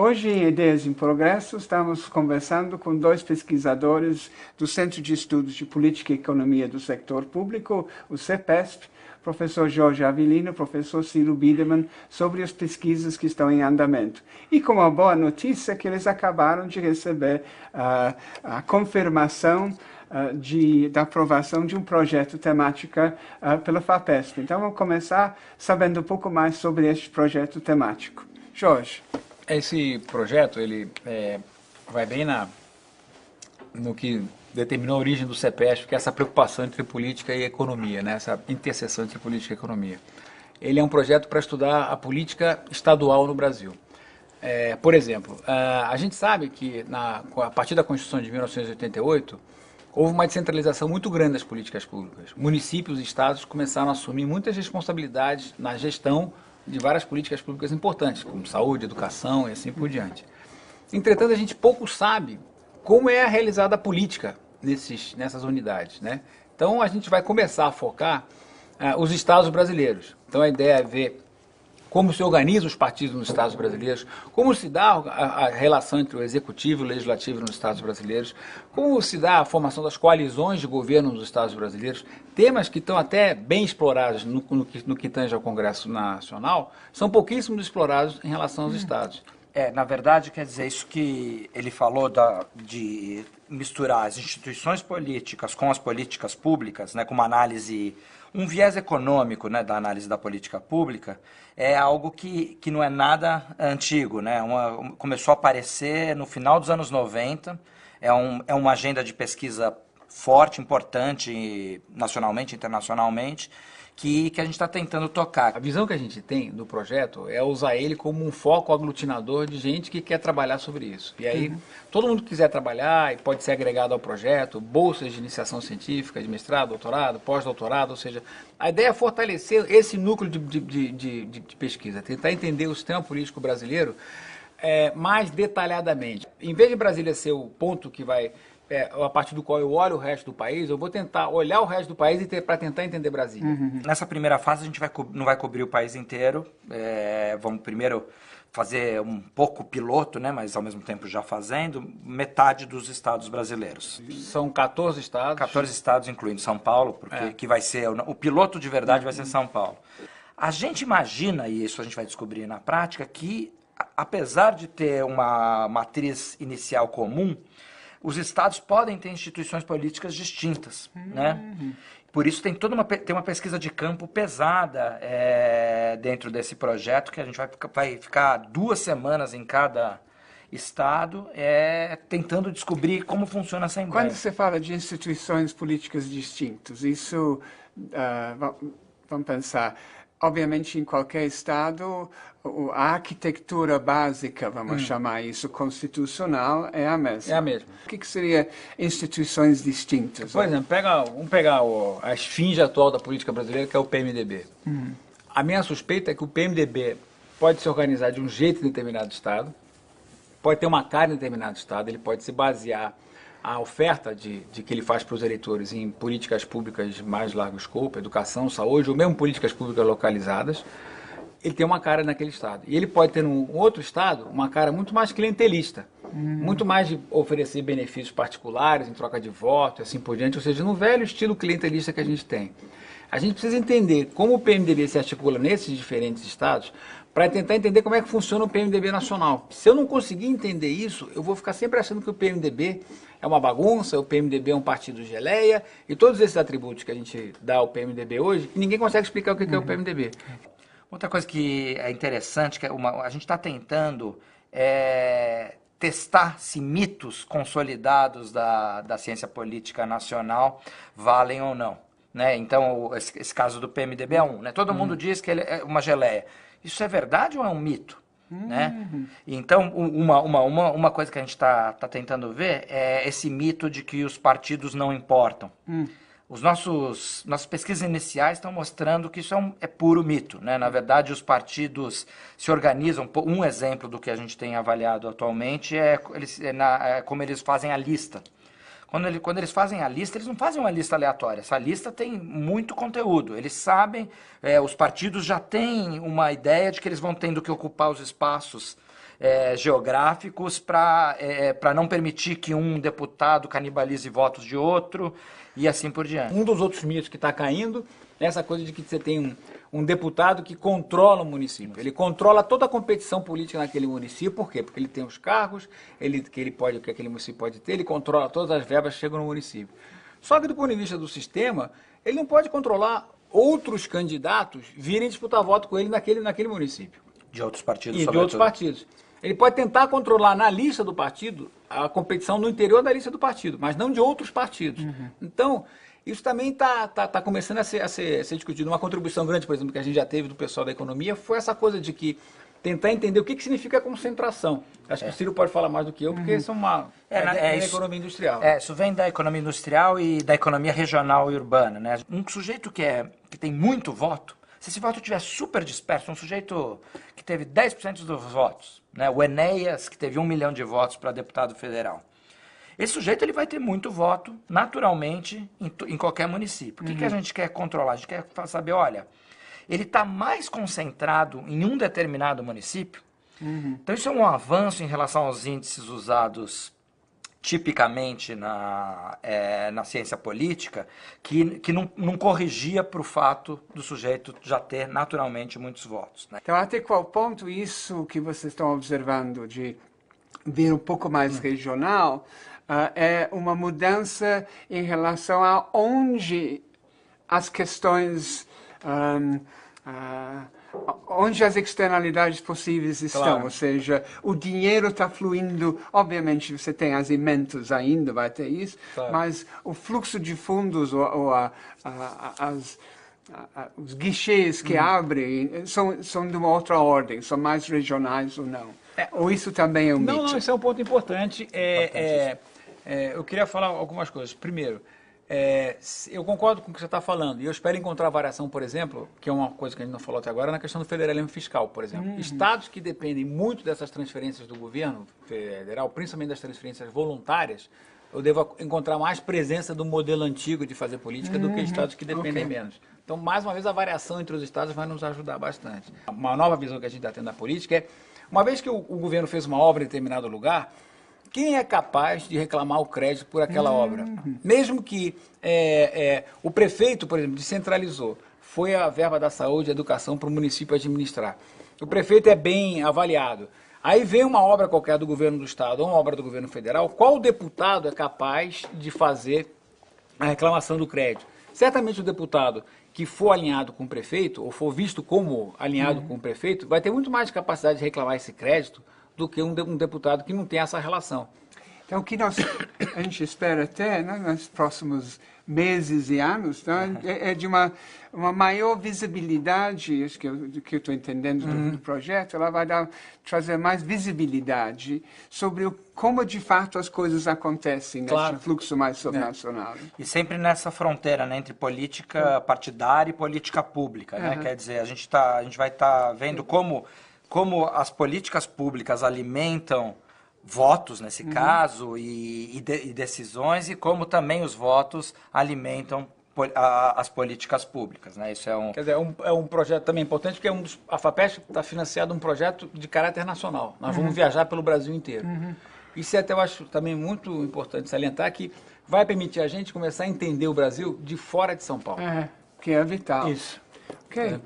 Hoje, em Ideias em Progresso, estamos conversando com dois pesquisadores do Centro de Estudos de Política e Economia do Sector Público, o CEPESP, professor Jorge Avelino, professor Ciro Biderman, sobre as pesquisas que estão em andamento. E com uma boa notícia que eles acabaram de receber a confirmação da aprovação de um projeto temático pela FAPESP. Então, vamos começar sabendo um pouco mais sobre este projeto temático. Jorge. Esse projeto, ele vai bem no que determinou a origem do CEPESP, que é essa preocupação entre política e economia, né? Essa interseção entre política e economia. Ele é um projeto para estudar a política estadual no Brasil. Por exemplo, a gente sabe que a partir da Constituição de 1988, houve uma descentralização muito grande das políticas públicas. Municípios e estados começaram a assumir muitas responsabilidades na gestão de várias políticas públicas importantes, como saúde, educação e assim por diante. Entretanto, a gente pouco sabe como é realizada a política nessas unidades, né? Então, a gente vai começar a focar os estados brasileiros. Então, a ideia é ver como se organizam os partidos nos estados brasileiros, como se dá a relação entre o executivo e o legislativo nos estados brasileiros, como se dá a formação das coalizões de governo nos estados brasileiros, temas que estão até bem explorados no que tange ao Congresso Nacional, são pouquíssimos explorados em relação aos estados. Na verdade, quer dizer, isso que ele falou de misturar as instituições políticas com as políticas públicas, né, com uma análise, um viés econômico, né, da análise da política pública, é algo que não é nada antigo, né? Começou a aparecer no final dos anos 90, é uma agenda de pesquisa forte, importante, nacionalmente, internacionalmente, que a gente está tentando tocar. A visão que a gente tem do projeto é usar ele como um foco aglutinador de gente que quer trabalhar sobre isso. E aí, todo mundo que quiser trabalhar e pode ser agregado ao projeto, bolsas de iniciação científica, de mestrado, doutorado, pós-doutorado, ou seja, a ideia é fortalecer esse núcleo de pesquisa, tentar entender o sistema político brasileiro mais detalhadamente. Em vez de Brasília ser o ponto que vai... a partir do qual eu olho o resto do país, eu vou tentar olhar o resto do país para tentar entender Brasília. Nessa primeira fase, a gente não vai cobrir o país inteiro. Vamos primeiro fazer um pouco piloto, né, mas ao mesmo tempo já fazendo metade dos estados brasileiros. São 14 estados. 14 estados, incluindo São Paulo, porque que vai ser o piloto de verdade vai ser São Paulo. A gente imagina, e isso a gente vai descobrir na prática, que apesar de ter uma matriz inicial comum, os estados podem ter instituições políticas distintas, né? Por isso tem uma pesquisa de campo pesada dentro desse projeto, que a gente vai ficar 2 semanas em cada estado tentando descobrir como funciona a Assembleia. Quando você fala de instituições políticas distintas, isso, vamos pensar, obviamente em qualquer estado, a arquitetura básica, vamos chamar isso, constitucional, é a mesma. É a mesma. O que seria instituições distintas? Por exemplo, vamos pegar a esfinge atual da política brasileira, que é o PMDB. A minha suspeita é que o PMDB pode se organizar de um jeito em determinado estado, pode ter uma cara em determinado estado, ele pode se basear a oferta que ele faz para os eleitores em políticas públicas de mais largo escopo, educação, saúde, ou mesmo políticas públicas localizadas, ele tem uma cara naquele estado. E ele pode ter num outro estado uma cara muito mais clientelista, muito mais de oferecer benefícios particulares em troca de voto e assim por diante, ou seja, no velho estilo clientelista que a gente tem. A gente precisa entender como o PMDB se articula nesses diferentes estados para tentar entender como é que funciona o PMDB nacional. Se eu não conseguir entender isso, eu vou ficar sempre achando que o PMDB é uma bagunça, o PMDB é um partido geleia, e todos esses atributos que a gente dá ao PMDB hoje, ninguém consegue explicar o que é o PMDB. Outra coisa que é interessante, que a gente está tentando testar se mitos consolidados da ciência política nacional valem ou não. Né? Então, esse caso do PMDB é um. Né? Todo mundo diz que ele é uma geleia. Isso é verdade ou é um mito? Né? Então, uma coisa que a gente está tentando ver é esse mito de que os partidos não importam. Nossas pesquisas iniciais estão mostrando que isso é puro mito. Né? Na verdade, os partidos se organizam. Um exemplo do que a gente tem avaliado atualmente é como eles fazem a lista. Quando eles fazem a lista, eles não fazem uma lista aleatória. Essa lista tem muito conteúdo. Eles sabem, os partidos já têm uma ideia de que eles vão tendo que ocupar os espaços geográficos para não permitir que um deputado canibalize votos de outro e assim por diante. Um dos outros mitos que está caindo é essa coisa de que você tem um deputado que controla o município. Ele controla toda a competição política naquele município. Por quê? Porque ele tem os cargos que aquele município pode ter, ele controla todas as verbas que chegam no município. Só que do ponto de vista do sistema, ele não pode controlar outros candidatos virem disputar voto com ele naquele município. De outros partidos, E de outros partidos. Ele pode tentar controlar na lista do partido a competição no interior da lista do partido, mas não de outros partidos. Então, isso também está começando a ser discutido. Uma contribuição grande, por exemplo, que a gente já teve do pessoal da economia foi essa coisa de que tentar entender o que significa concentração. Acho que o Ciro pode falar mais do que eu, porque isso é da economia industrial. Isso vem da economia industrial e da economia regional e urbana, né? Um sujeito que tem muito voto, se esse voto estiver super disperso, um sujeito que teve 10% dos votos, né? O Enéas, que teve 1 milhão de votos para deputado federal. Esse sujeito ele vai ter muito voto, naturalmente, em qualquer município. O que a gente quer controlar? A gente quer saber, olha, ele está mais concentrado em um determinado município. Então, isso é um avanço em relação aos índices usados tipicamente na ciência política, que não corrigia para o fato do sujeito já ter naturalmente muitos votos, né? Então, até qual ponto isso que vocês estão observando de vir um pouco mais regional é uma mudança em relação a onde as questões, onde as externalidades possíveis estão, Claro. ou seja, o dinheiro está fluindo, obviamente você tem as emendas ainda, vai ter isso, Claro. mas o fluxo de fundos ou os guichês que abrem são de uma outra ordem, são mais regionais ou não. Ou isso também é um mito? Não, isso é um ponto importante. Eu queria falar algumas coisas. Primeiro, eu concordo com o que você está falando, e eu espero encontrar variação, por exemplo, que é uma coisa que a gente não falou até agora, na questão do federalismo fiscal, por exemplo. Estados que dependem muito dessas transferências do governo federal, principalmente das transferências voluntárias, eu devo encontrar mais presença do modelo antigo de fazer política do que estados que dependem menos. Então, mais uma vez, a variação entre os estados vai nos ajudar bastante. Uma nova visão que a gente está tendo da política é, uma vez que o governo fez uma obra em determinado lugar, quem é capaz de reclamar o crédito por aquela obra? Mesmo que o prefeito, por exemplo, descentralizou, foi a verba da saúde e educação para o município administrar. O prefeito é bem avaliado. Aí vem uma obra qualquer do governo do estado ou uma obra do governo federal, qual deputado é capaz de fazer a reclamação do crédito? Certamente o deputado que for alinhado com o prefeito, ou for visto como alinhado com o prefeito, vai ter muito mais capacidade de reclamar esse crédito do que um deputado que não tem essa relação. Então, o que a gente espera até, né, nos próximos meses e anos, né, é de uma maior visibilidade, acho que eu estou entendendo do projeto, ela vai trazer mais visibilidade sobre como de fato as coisas acontecem nesse fluxo mais subnacional. E sempre nessa fronteira, né, entre política partidária e política pública, né? Quer dizer, a gente vai estar vendo como as políticas públicas alimentam votos, nesse caso, e decisões, e como também os votos alimentam as políticas públicas, né? Isso Quer dizer, é um projeto também importante, porque a FAPESP está financiando um projeto de caráter nacional. Nós vamos viajar pelo Brasil inteiro. Isso até eu acho também muito importante salientar, que vai permitir a gente começar a entender o Brasil de fora de São Paulo. Que é vital. Isso. Ok.